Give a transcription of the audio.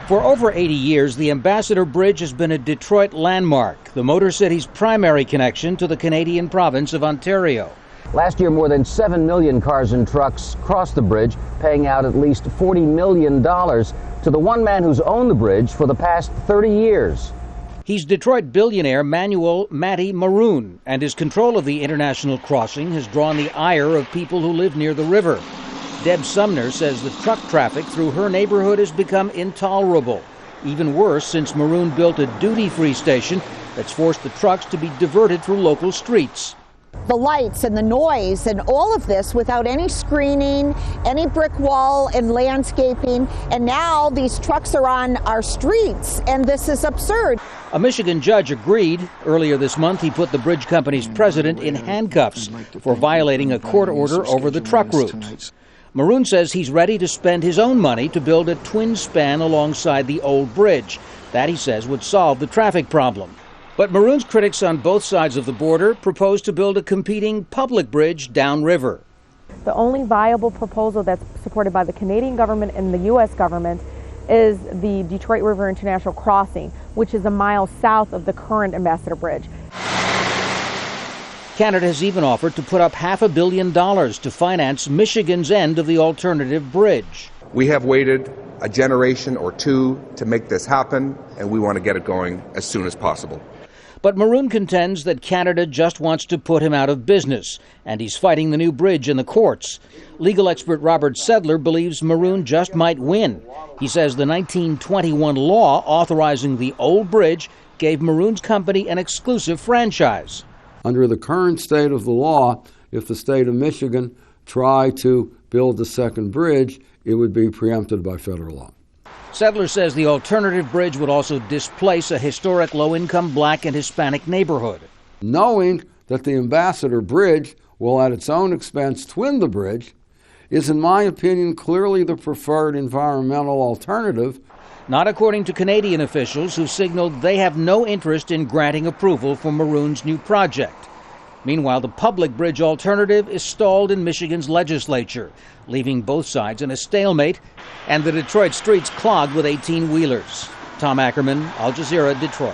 For over 80 years, the Ambassador Bridge has been a Detroit landmark, the Motor City's primary connection to the Canadian province of Ontario. Last year, more than 7 million cars and trucks crossed the bridge, paying out at least $40 million to the one man who's owned the bridge for the past 30 years. He's Detroit billionaire Manuel "Matty" Maroon, and his control of the international crossing has drawn the ire of people who live near the river. Deb Sumner says the truck traffic through her neighborhood has become intolerable. Even worse since Maroon built a duty-free station that's forced the trucks to be diverted through local streets. The lights and the noise and all of this without any screening, any brick wall and landscaping, and now these trucks are on our streets, and this is absurd. A Michigan judge agreed. Earlier this month, he put the bridge company's president in handcuffs for violating a court order over the truck route. Maroon says he's ready to spend his own money to build a twin span alongside the old bridge. That, he says, would solve the traffic problem. But Maroon's critics on both sides of the border propose to build a competing public bridge downriver. The only viable proposal that's supported by the Canadian government and the U.S. government is the Detroit River International Crossing, which is a mile south of the current Ambassador Bridge. Canada has even offered to put up $500 million to finance Michigan's end of the alternative bridge. We have waited a generation or two to make this happen, and we want to get it going as soon as possible. But Maroon contends that Canada just wants to put him out of business, and he's fighting the new bridge in the courts. Legal expert Robert Sedler believes Maroon just might win. He says the 1921 law authorizing the old bridge gave Maroon's company an exclusive franchise. Under the current state of the law, if the state of Michigan tried to build the second bridge, it would be preempted by federal law. Sedler says the alternative bridge would also displace a historic low-income black and Hispanic neighborhood. Knowing that the Ambassador Bridge will at its own expense twin the bridge is, in my opinion, clearly the preferred environmental alternative. Not according to Canadian officials who signaled they have no interest in granting approval for Maroon's new project. Meanwhile, the public bridge alternative is stalled in Michigan's legislature, leaving both sides in a stalemate and the Detroit streets clogged with 18-wheelers. Tom Ackerman, Al Jazeera, Detroit.